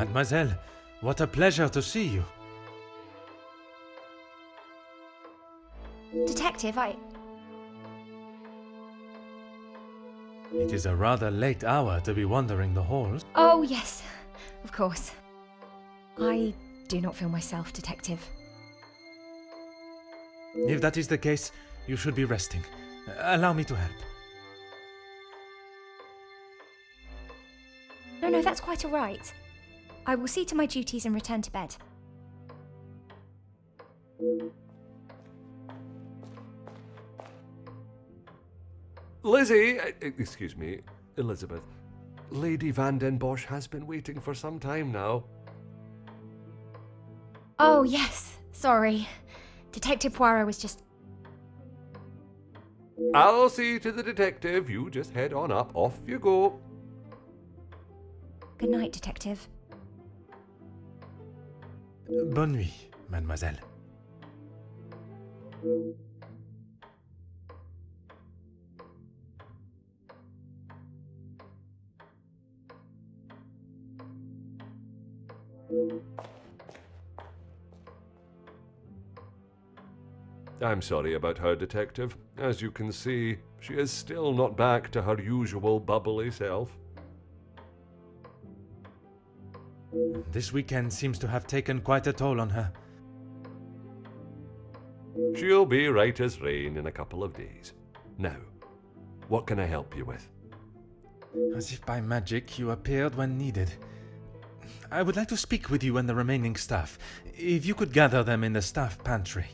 Mademoiselle, what a pleasure to see you. Detective, It is a rather late hour to be wandering the halls. Oh, yes, of course. I do not feel myself, Detective. If that is the case, you should be resting. Allow me to help. No, that's quite all right. I will see to my duties and return to bed. Lizzie, excuse me, Elizabeth. Lady Van den Bosch has been waiting for some time now. Oh, yes, sorry. Detective Poirot was just... I'll see to the detective. You just head on up. Off you go. Good night, Detective. Bonne nuit, mademoiselle. I'm sorry about her, Detective. As you can see, she is still not back to her usual bubbly self. This weekend seems to have taken quite a toll on her. She'll be right as rain in a couple of days. Now, what can I help you with? As if by magic you appeared when needed. I would like to speak with you and the remaining staff. If you could gather them in the staff pantry.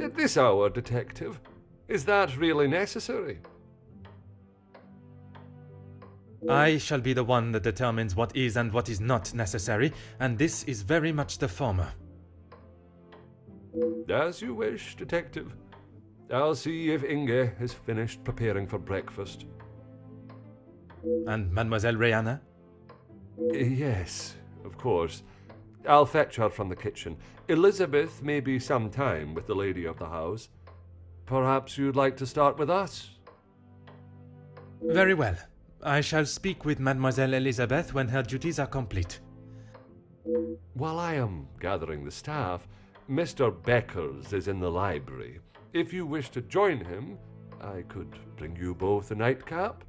At this hour, Detective? Is that really necessary? I shall be the one that determines what is and what is not necessary, and this is very much the former. As you wish, Detective. I'll see if Inge has finished preparing for breakfast. And Mademoiselle Rihanna? Yes, of course. I'll fetch her from the kitchen. Elizabeth may be some time with the lady of the house. Perhaps you'd like to start with us? Very well. I shall speak with Mademoiselle Elizabeth when her duties are complete. While I am gathering the staff, Mr. Beckers is in the library. If you wish to join him, I could bring you both a nightcap.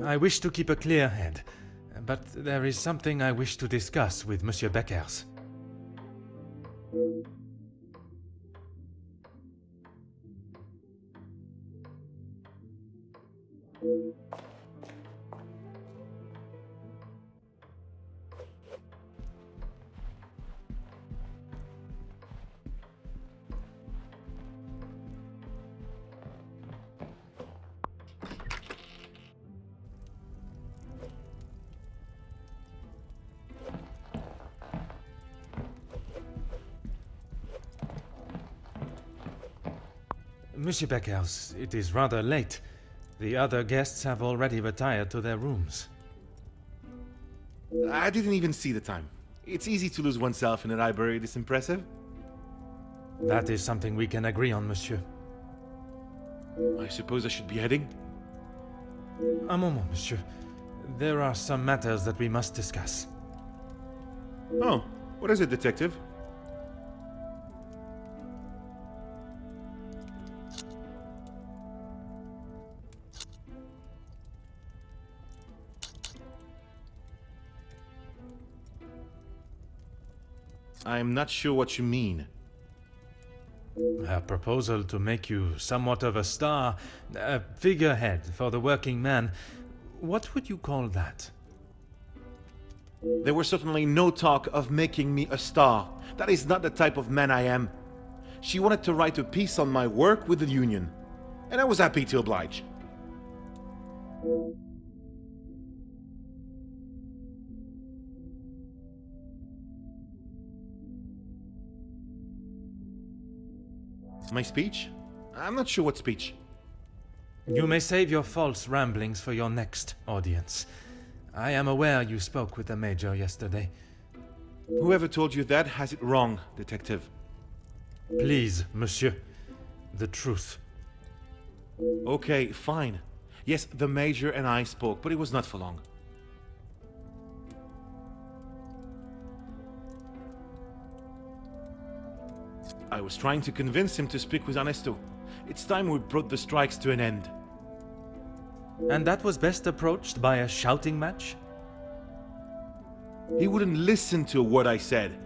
I wish to keep a clear head, but there is something I wish to discuss with Monsieur Beckers. Monsieur Beckers, it is rather late. The other guests have already retired to their rooms. I didn't even see the time. It's easy to lose oneself in a library this impressive. That is something we can agree on, monsieur. I suppose I should be heading? Un moment, monsieur. There are some matters that we must discuss. Oh, what is it, Detective? I'm not sure what you mean. Her proposal to make you somewhat of a star, a figurehead for the working man. What would you call that? There was certainly no talk of making me a star. That is not the type of man I am. She wanted to write a piece on my work with the union, and I was happy to oblige. My speech? I'm not sure what speech. You may save your false ramblings for your next audience. I am aware you spoke with the Major yesterday. Whoever told you that has it wrong, Detective. Please, monsieur. The truth. Okay, fine. Yes, the Major and I spoke, but it was not for long. I was trying to convince him to speak with Ernesto. It's time we brought the strikes to an end. And that was best approached by a shouting match? He wouldn't listen to a word I said.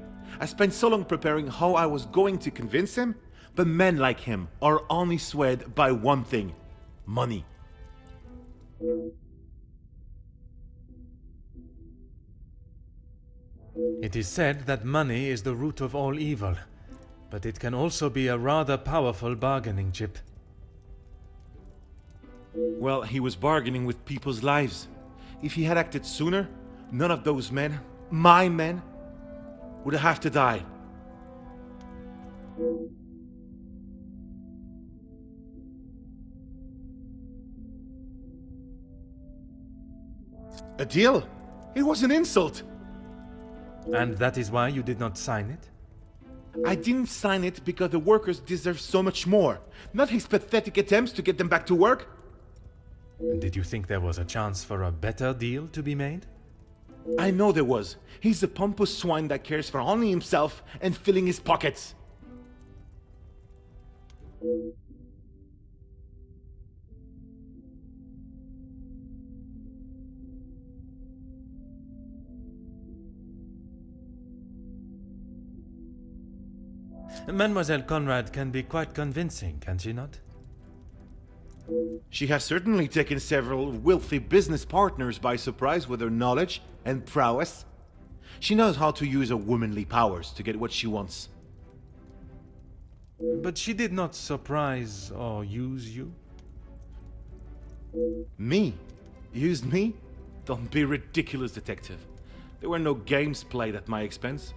I spent so long preparing how I was going to convince him, but men like him are only swayed by one thing: money. It is said that money is the root of all evil, but it can also be a rather powerful bargaining chip. Well, he was bargaining with people's lives. If he had acted sooner, none of those men, my men, would have to die. A deal? It was an insult. And that is why you did not sign it? I didn't sign it because the workers deserve so much more, not his pathetic attempts to get them back to work. Did you think there was a chance for a better deal to be made? I know there was. He's a pompous swine that cares for only himself and filling his pockets. Mademoiselle Conrad can be quite convincing, can she not? She has certainly taken several wealthy business partners by surprise with her knowledge and prowess. She knows how to use her womanly powers to get what she wants. But she did not surprise or use you? Me? Used me? Don't be ridiculous, Detective. There were no games played at my expense.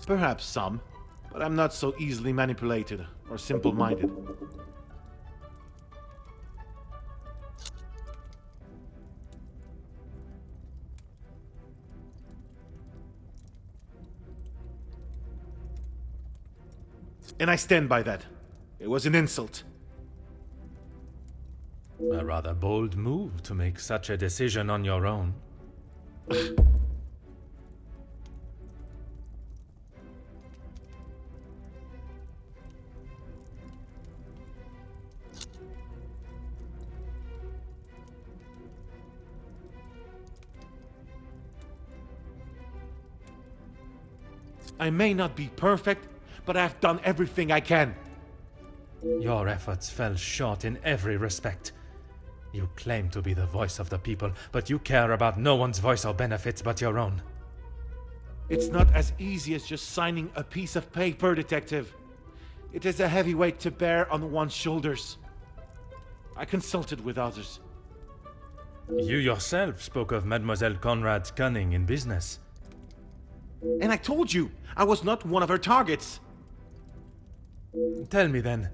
Perhaps some, but I'm not so easily manipulated or simple-minded. And I stand by that. It was an insult. A rather bold move to make such a decision on your own. I may not be perfect, but I've done everything I can. Your efforts fell short in every respect. You claim to be the voice of the people, but you care about no one's voice or benefits but your own. It's not as easy as just signing a piece of paper, Detective. It is a heavy weight to bear on one's shoulders. I consulted with others. You yourself spoke of Mademoiselle Conrad's cunning in business. And I told you, I was not one of her targets. Tell me then,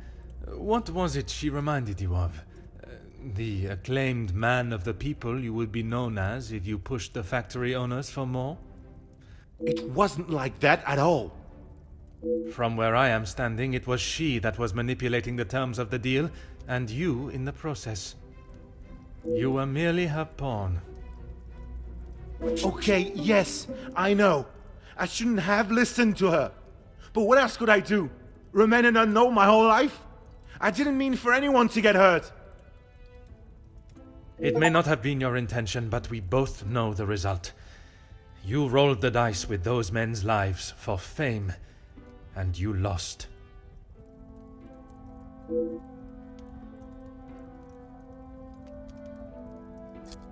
what was it she reminded you of? The acclaimed man of the people you would be known as if you pushed the factory owners for more? It wasn't like that at all. From where I am standing, it was she that was manipulating the terms of the deal, and you in the process. You were merely her pawn. Okay, yes, I know. I shouldn't have listened to her. But what else could I do? Remain an unknown my whole life? I didn't mean for anyone to get hurt. It may not have been your intention, but we both know the result. You rolled the dice with those men's lives for fame, and you lost.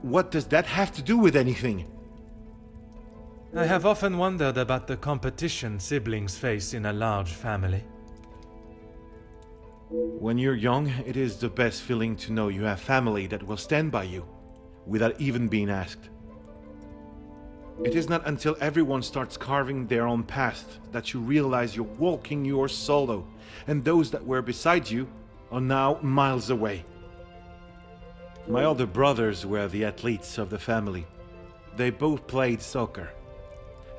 What does that have to do with anything? I have often wondered about the competition siblings face in a large family. When you're young, it is the best feeling to know you have family that will stand by you, without even being asked. It is not until everyone starts carving their own path that you realize you're walking yours solo, and those that were beside you are now miles away. My older brothers were the athletes of the family. They both played soccer,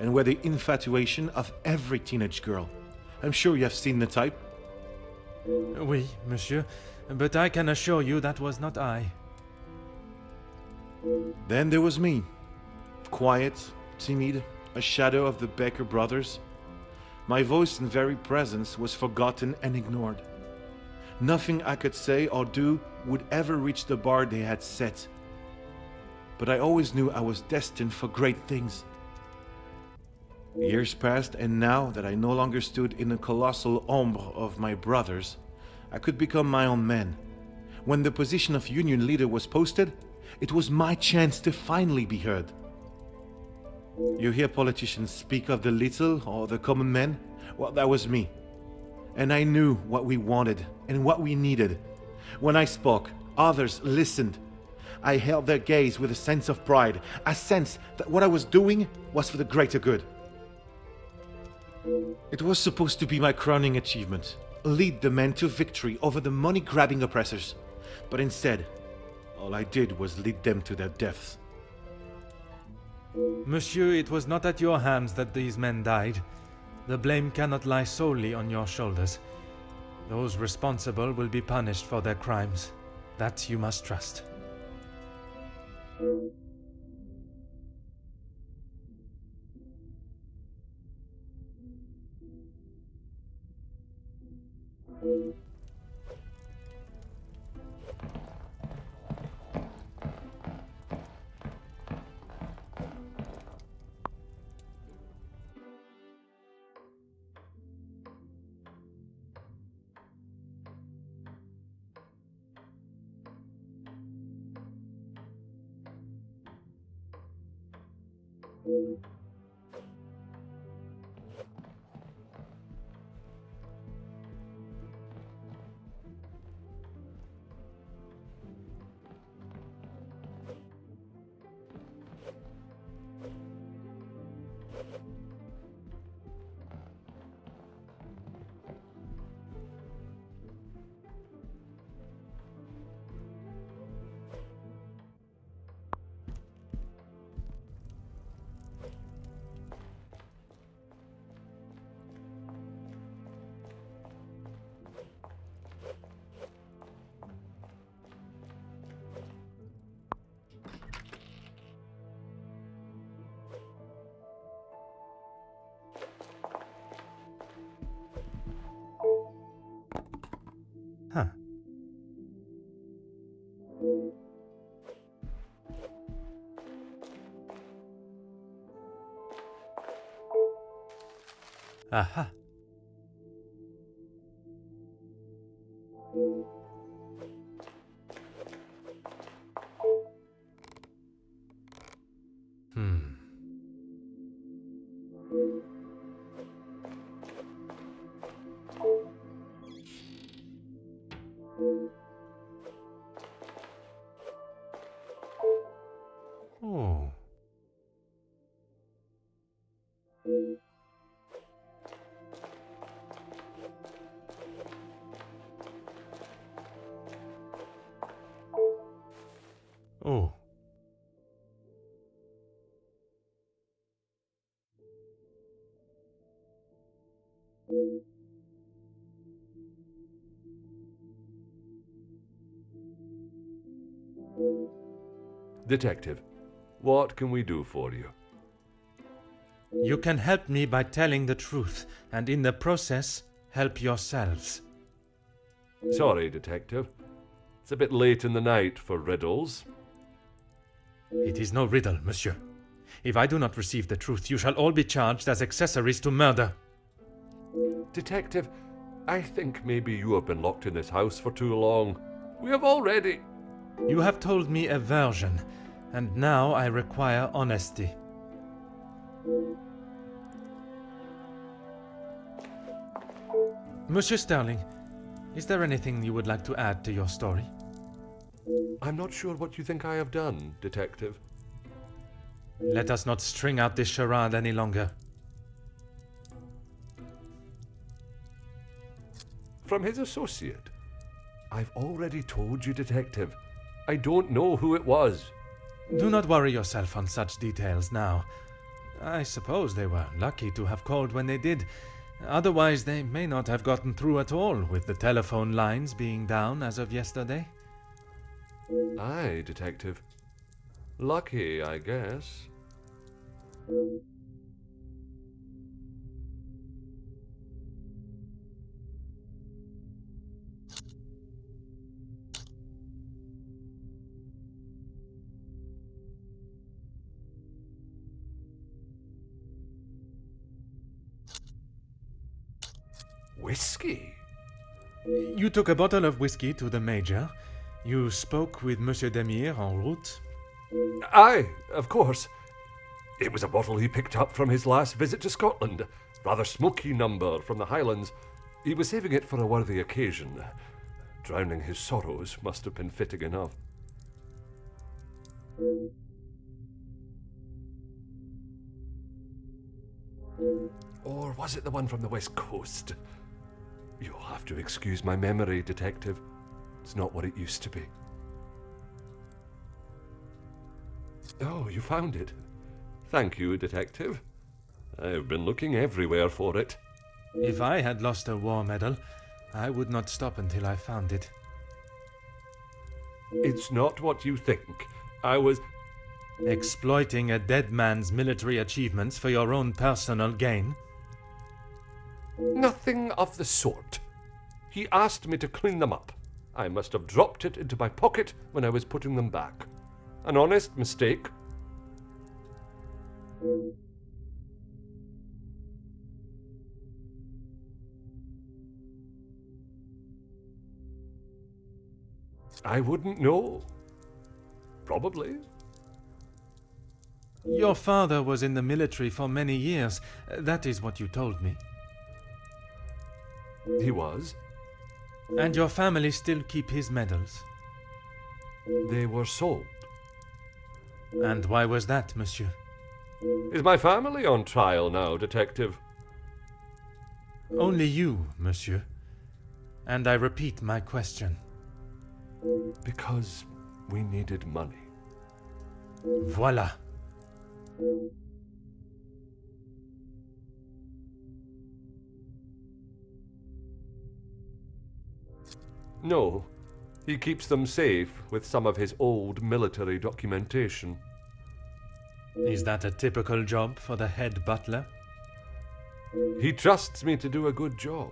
and were the infatuation of every teenage girl. I'm sure you have seen the type. Oui, monsieur, but I can assure you that was not I. Then there was me. Quiet, timid, a shadow of the Becker brothers. My voice and very presence was forgotten and ignored. Nothing I could say or do would ever reach the bar they had set. But I always knew I was destined for great things. Years passed, and now that I no longer stood in the colossal ombre of my brothers, I could become my own man. When the position of union leader was posted, it was my chance to finally be heard. You hear politicians speak of the little or the common man? Well, that was me. And I knew what we wanted and what we needed. When I spoke, others listened. I held their gaze with a sense of pride, a sense that what I was doing was for the greater good. It was supposed to be my crowning achievement, lead the men to victory over the money-grabbing oppressors. But instead, all I did was lead them to their deaths. Monsieur, it was not at your hands that these men died. The blame cannot lie solely on your shoulders. Those responsible will be punished for their crimes. That you must trust. Huh. Aha. Oh. Oh. Detective, what can we do for you? You can help me by telling the truth, and in the process, help yourselves. Sorry, Detective. It's a bit late in the night for riddles. It is no riddle, monsieur. If I do not receive the truth, you shall all be charged as accessories to murder. Detective, I think maybe you have been locked in this house for too long. We have already... You have told me a version, and now I require honesty. Monsieur Sterling, is there anything you would like to add to your story? I'm not sure what you think I have done, Detective. Let us not string out this charade any longer. From his associate. I've already told you, Detective. I don't know who it was. Do not worry yourself on such details now. I suppose they were lucky to have called when they did. Otherwise, they may not have gotten through at all, with the telephone lines being down as of yesterday. Aye, Detective. Lucky, I guess. Whiskey? You took a bottle of whiskey to the Major. You spoke with Monsieur Demire en route. Aye, of course. It was a bottle he picked up from his last visit to Scotland. Rather smoky number from the Highlands. He was saving it for a worthy occasion. Drowning his sorrows must have been fitting enough. Or was it the one from the West Coast? You'll have to excuse my memory, Detective. It's not what it used to be. Oh, you found it. Thank you, Detective. I've been looking everywhere for it. If I had lost a war medal, I would not stop until I found it. It's not what you think. I was... Exploiting a dead man's military achievements for your own personal gain? Nothing of the sort. He asked me to clean them up. I must have dropped it into my pocket when I was putting them back. An honest mistake. I wouldn't know. Probably. Your father was in the military for many years. That is what you told me. He was. And your family still keep his medals? They were sold. And why was that, monsieur? Is my family on trial now, Detective? Only you, monsieur. And I repeat my question. Because we needed money. Voila. No, he keeps them safe with some of his old military documentation. Is that a typical job for the head butler? He trusts me to do a good job.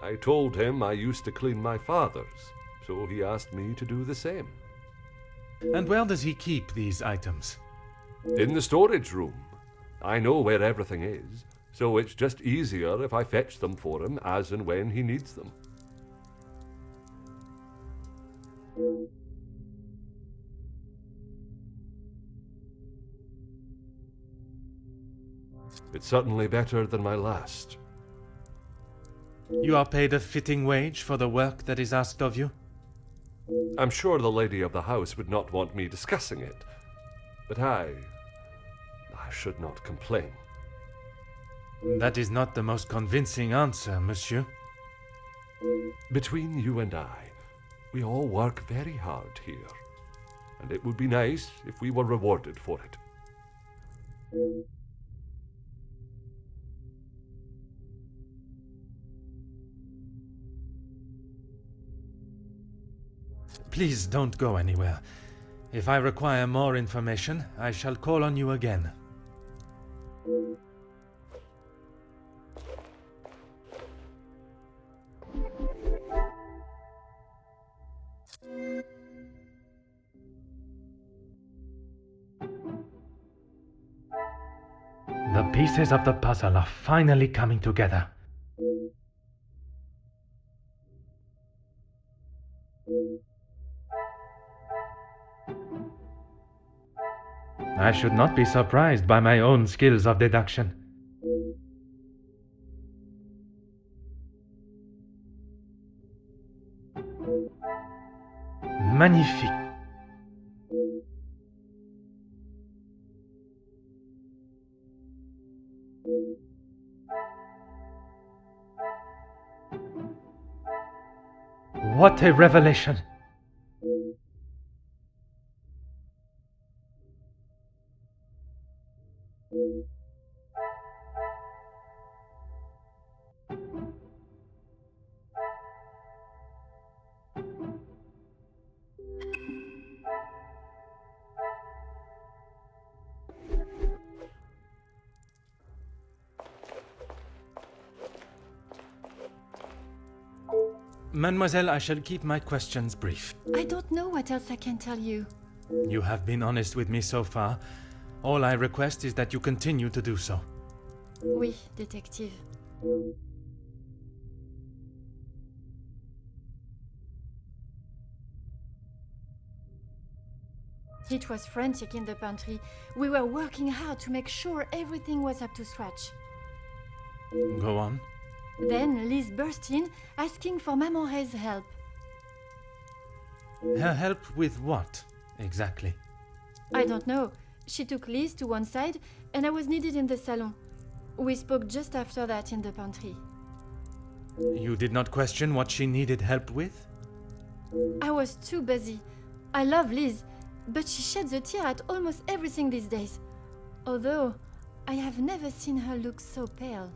I told him I used to clean my father's, so he asked me to do the same. And where does he keep these items? In the storage room. I know where everything is, so it's just easier if I fetch them for him as and when he needs them. It's certainly better than my last. You are paid a fitting wage for the work that is asked of you? I'm sure the lady of the house would not want me discussing it, but I should not complain. That is not the most convincing answer, monsieur. Between you and I, we all work very hard here, and it would be nice if we were rewarded for it. Please don't go anywhere. If I require more information, I shall call on you again. The pieces of the puzzle are finally coming together. I should not be surprised by my own skills of deduction. Magnifique. What a revelation! Mademoiselle, I shall keep my questions brief. I don't know what else I can tell you. You have been honest with me so far. All I request is that you continue to do so. Oui, détective. It was frantic in the pantry. We were working hard to make sure everything was up to scratch. Go on. Then Liz burst in, asking for Maman Ray's help. Her help with what, exactly? I don't know. She took Liz to one side, and I was needed in the salon. We spoke just after that in the pantry. You did not question what she needed help with? I was too busy. I love Liz, but she sheds a tear at almost everything these days. Although, I have never seen her look so pale.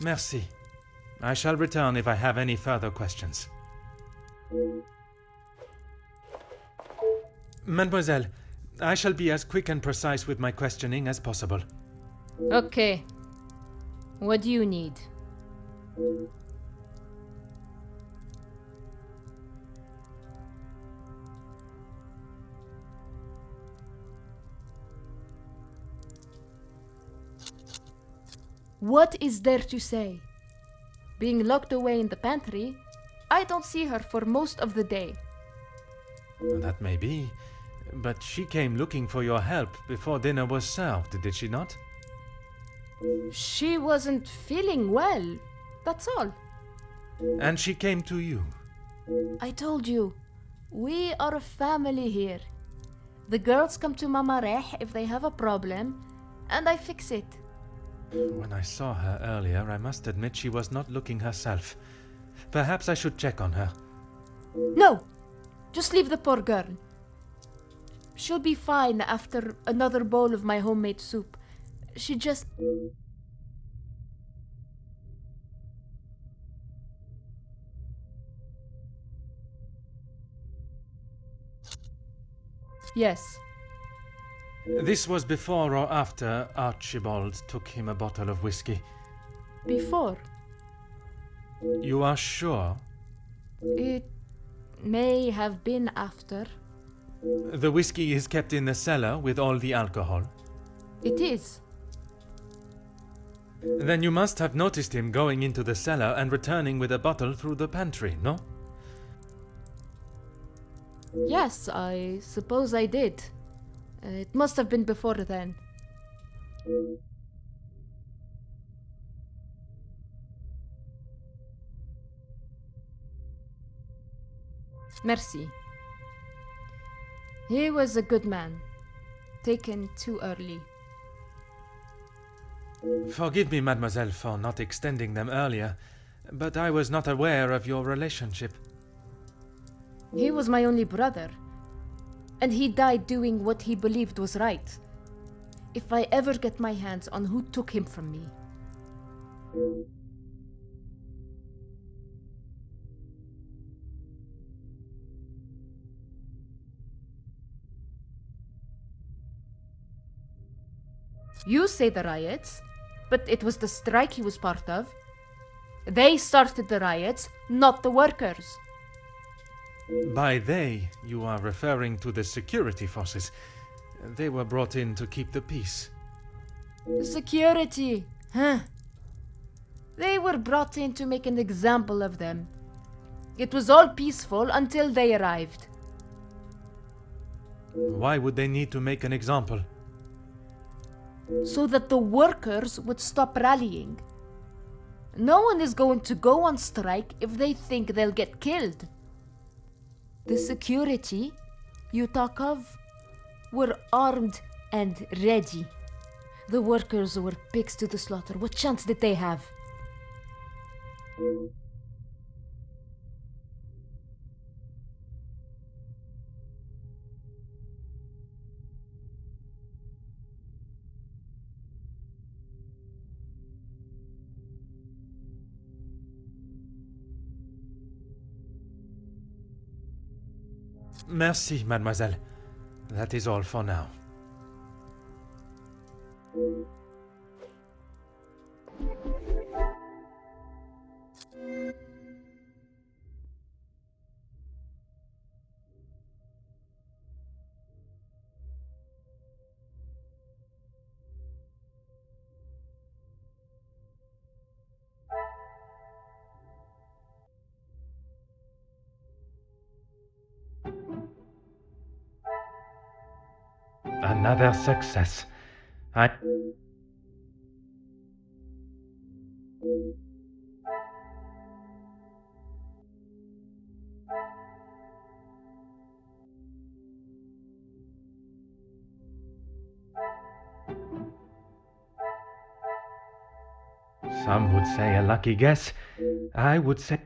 Merci. I shall return if I have any further questions. Mademoiselle, I shall be as quick and precise with my questioning as possible. Okay. What do you need? What is there to say? Being locked away in the pantry, I don't see her for most of the day. That may be, but she came looking for your help before dinner was served, did she not? She wasn't feeling well, that's all. And she came to you? I told you, we are a family here. The girls come to Mama Reh if they have a problem, and I fix it. When I saw her earlier, I must admit she was not looking herself. Perhaps I should check on her. No! Just leave the poor girl. She'll be fine after another bowl of my homemade soup. She just... Yes. This was before or after Archibald took him a bottle of whiskey? Before. You are sure? It may have been after. The whiskey is kept in the cellar with all the alcohol? It is. Then you must have noticed him going into the cellar and returning with a bottle through the pantry, no? Yes, I suppose I did. It must have been before then. Merci. He was a good man. Taken too early. Forgive me, mademoiselle, for not extending them earlier, but I was not aware of your relationship. He was my only brother. And he died doing what he believed was right. If I ever get my hands on who took him from me. You say the riots, but it was the strike he was part of. They started the riots, not the workers. By they, you are referring to the security forces. They were brought in to keep the peace. Security, huh? They were brought in to make an example of them. It was all peaceful until they arrived. Why would they need to make an example? So that the workers would stop rallying. No one is going to go on strike if they think they'll get killed. The security you talk of were armed and ready. The workers were pigs to the slaughter. What chance did they have? Merci, mademoiselle. That is all for now. Another success. Some would say a lucky guess. I would say...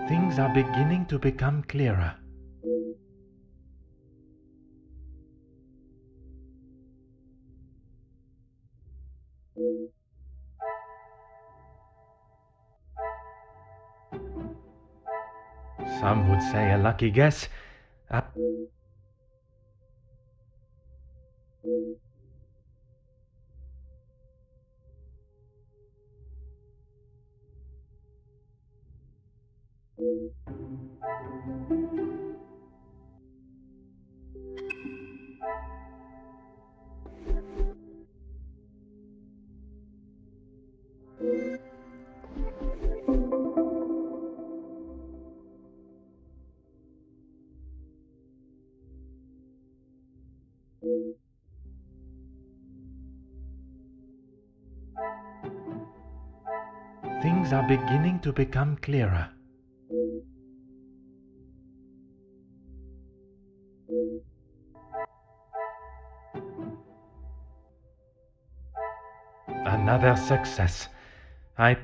Things are beginning to become clearer. Some would say a lucky guess. Things are beginning to become clearer. Another success. I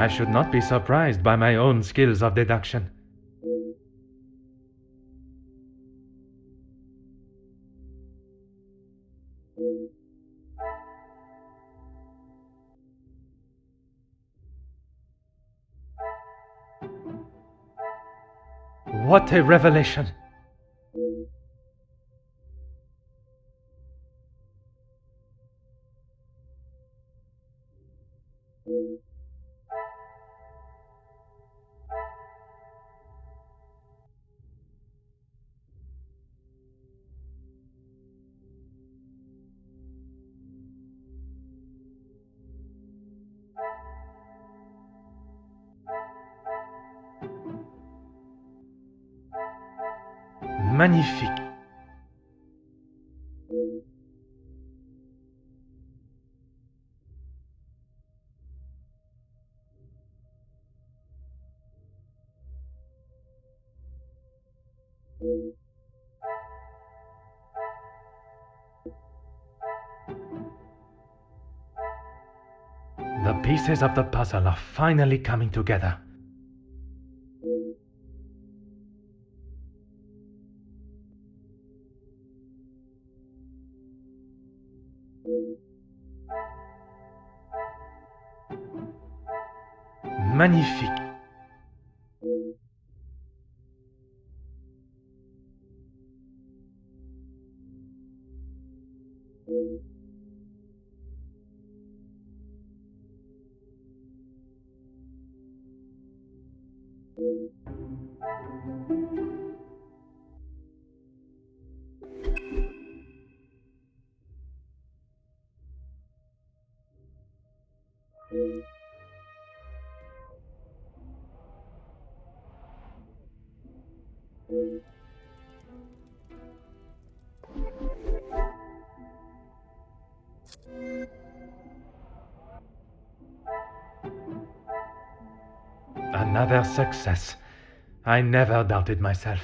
should not be surprised by my own skills of deduction. What a revelation! Magnifique. The pieces of the puzzle are finally coming together. Magnifique. Another success. I never doubted myself.